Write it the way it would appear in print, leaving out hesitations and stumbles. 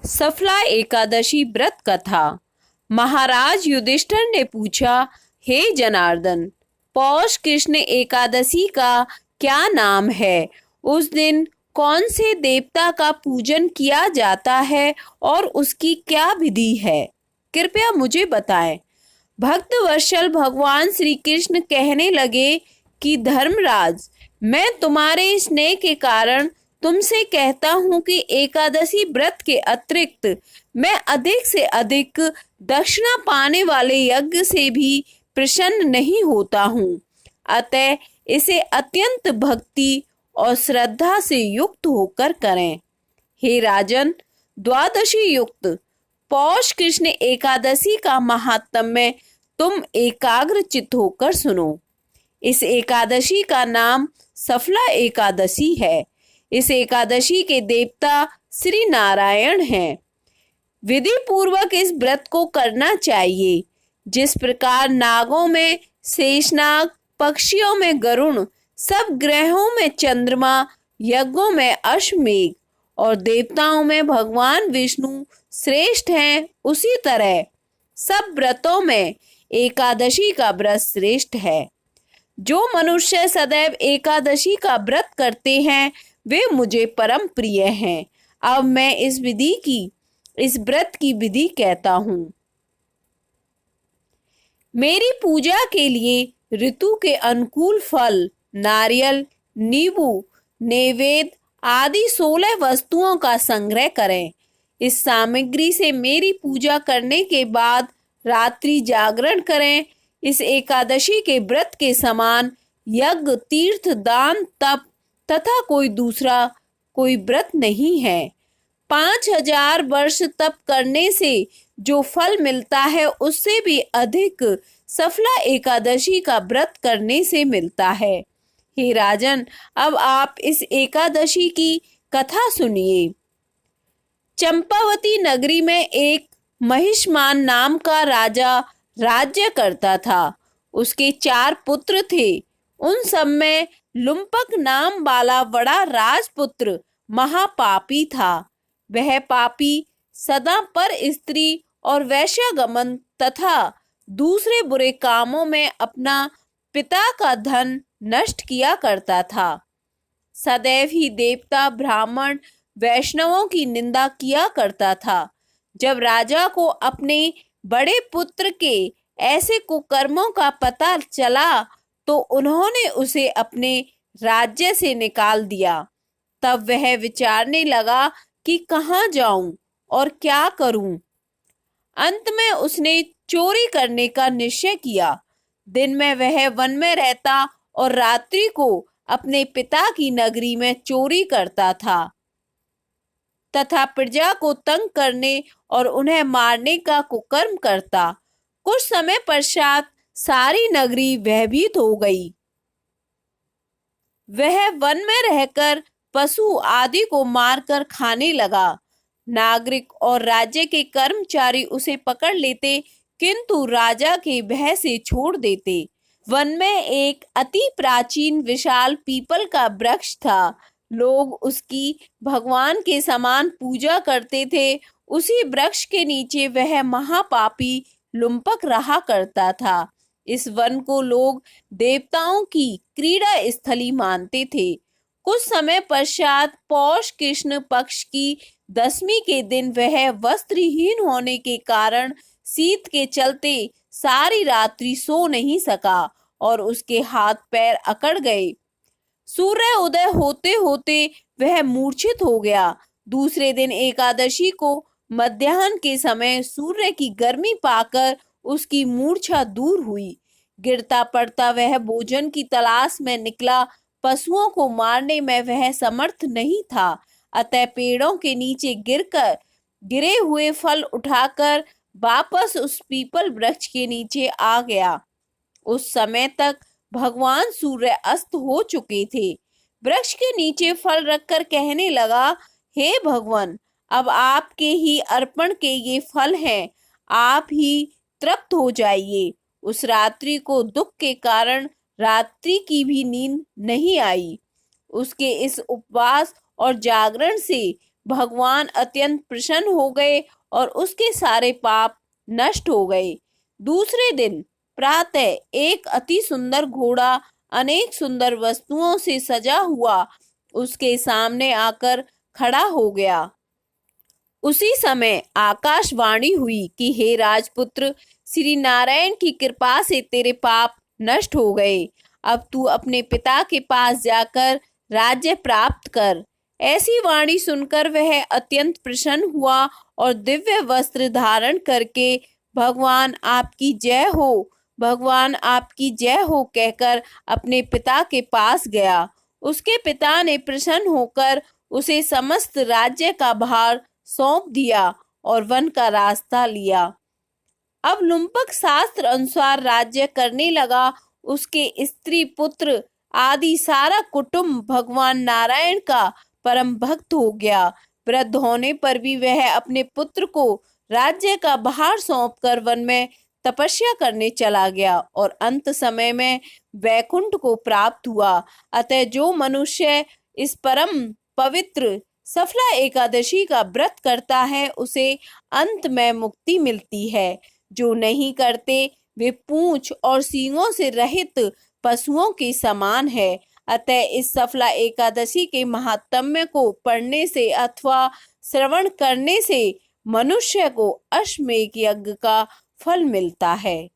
सफला एकादशी व्रत कथा। महाराज युधिष्ठिर ने पूछा, हे जनार्दन, पौष कृष्ण एकादशी का क्या नाम है? उस दिन कौन से देवता का पूजन किया जाता है और उसकी क्या विधि है? कृपया मुझे बताएं। भक्त वत्सल भगवान श्री कृष्ण कहने लगे कि धर्मराज, मैं तुम्हारे स्नेह के कारण तुमसे कहता हूँ कि एकादशी व्रत के अतिरिक्त मैं अधिक से अधिक दक्षिणा पाने वाले यज्ञ से भी प्रसन्न नहीं होता हूँ। अतः इसे अत्यंत भक्ति और श्रद्धा से युक्त होकर करें। हे राजन, द्वादशी युक्त पौष कृष्ण एकादशी का महात्म्य तुम एकाग्र चित्त होकर सुनो। इस एकादशी का नाम सफला एकादशी है। इस एकादशी के देवता श्री नारायण हैं। विधि पूर्वक इस व्रत को करना चाहिए। जिस प्रकार नागों में शेषनाग, पक्षियों में गरुण, सब ग्रहों में चंद्रमा, यज्ञों में अश्वमेघ और देवताओं में भगवान विष्णु श्रेष्ठ हैं, उसी तरह सब व्रतों में एकादशी का व्रत श्रेष्ठ है। जो मनुष्य सदैव एकादशी का व्रत करते हैं वे मुझे परम प्रिय हैं। अब मैं इस व्रत की विधि कहता हूँ। मेरी पूजा के लिए ऋतु के अनुकूल फल, नारियल, नींबू, नैवेद्य आदि 16 वस्तुओं का संग्रह करें। इस सामग्री से मेरी पूजा करने के बाद रात्रि जागरण करें। इस एकादशी के व्रत के समान यज्ञ, तीर्थ, दान, तप तथा कोई व्रत नहीं है। 5000 वर्ष तप करने से जो फल मिलता है उससे भी अधिक सफला एकादशी का व्रत करने से मिलता है। हे राजन, अब आप इस एकादशी की कथा सुनिए। चंपावती नगरी में एक महिष्मान नाम का राजा राज्य करता था। उसके 4 पुत्र थे। उन सब में लुम्पक नाम वाला बड़ा राजपुत्र महापापी था। वह पापी सदा पर स्त्री और वैश्यागमन तथा दूसरे बुरे कामों में अपना पिता का धन नष्ट किया करता था। सदैव ही देवता, ब्राह्मण, वैष्णवों की निंदा किया करता था। जब राजा को अपने बड़े पुत्र के ऐसे कुकर्मों का पता चला तो उन्होंने उसे अपने राज्य से निकाल दिया। तब वह विचारने लगा कि कहाँ जाऊं और क्या करूं। अंत में उसने चोरी करने का निश्चय किया। दिन में वह वन में रहता और रात्रि को अपने पिता की नगरी में चोरी करता था तथा प्रजा को तंग करने और उन्हें मारने का कुकर्म करता। कुछ समय पश्चात सारी नगरी भयभीत हो गई। वह वन में रहकर पशु आदि को मारकर खाने लगा। नागरिक और राज्य के कर्मचारी उसे पकड़ लेते किंतु राजा के भय से छोड़ देते। वन में एक अति प्राचीन विशाल पीपल का वृक्ष था। लोग उसकी भगवान के समान पूजा करते थे। उसी वृक्ष के नीचे वह महापापी लुम्पक रहा करता था। इस वन को लोग देवताओं की क्रीड़ा स्थली मानते थे। कुछ समय पश्चात पौष कृष्ण पक्ष की 10वीं के दिन वह वस्त्रहीन होने के कारण शीत के चलते सारी रात्रि सो नहीं सका और उसके हाथ पैर अकड़ गए। सूर्य उदय होते होते वह मूर्छित हो गया। दूसरे दिन एकादशी को मध्याह्न के समय सूर्य की गर्मी पाकर उसकी मूर्छा दूर हुई। गिरता पड़ता वह भोजन की तलाश में निकला। पशुओं को मारने में वह समर्थ नहीं था, अतः पेड़ों के नीचे गिरे हुए फल उठाकर वापस उस पीपल वृक्ष के नीचे आ गया। उस समय तक भगवान सूर्य अस्त हो चुके थे। वृक्ष के नीचे फल रखकर कहने लगा, हे भगवान, अब आपके ही अर्पण के ये फल हैं, आप ही तृप्त हो जाइए। उस रात्रि को दुख के कारण रात्रि की भी नींद नहीं आई। उसके इस उपवास और जागरण से भगवान अत्यंत प्रसन्न हो गए और उसके सारे पाप नष्ट हो गए। दूसरे दिन प्रातः एक अति सुंदर घोड़ा अनेक सुंदर वस्तुओं से सजा हुआ उसके सामने आकर खड़ा हो गया। उसी समय आकाशवाणी हुई कि हे राजपुत्र, श्री नारायण की कृपा से तेरे पाप नष्ट हो गए। अब तू अपने पिता के पास जाकर राज्य प्राप्त कर। ऐसी वाणी सुनकर वह अत्यंत प्रसन्न हुआ और दिव्य वस्त्र धारण करके भगवान आपकी जय हो, भगवान आपकी जय हो कहकर अपने पिता के पास गया। उसके पिता ने प्रसन्न होकर उसे समस्त राज्य का भार सौंप दिया और वन का रास्ता लिया। अब लुम्पक शास्त्र अनुसार राज्य करने लगा। उसके स्त्री पुत्र आदि सारा कुटुंब भगवान नारायण का परम भक्त हो गया। वृद्ध होने पर भी वह अपने पुत्र को राज्य का भार सौंपकर वन में तपस्या करने चला गया और अंत समय में वैकुंठ को प्राप्त हुआ। अतः जो मनुष्य इस परम पवित्र सफला एकादशी का व्रत करता है उसे अंत में मुक्ति मिलती है। जो नहीं करते वे पूंछ और सींगों से रहित पशुओं के समान है। अतः इस सफला एकादशी के महात्म्य को पढ़ने से अथवा श्रवण करने से मनुष्य को अश्वमेध यज्ञ का फल मिलता है।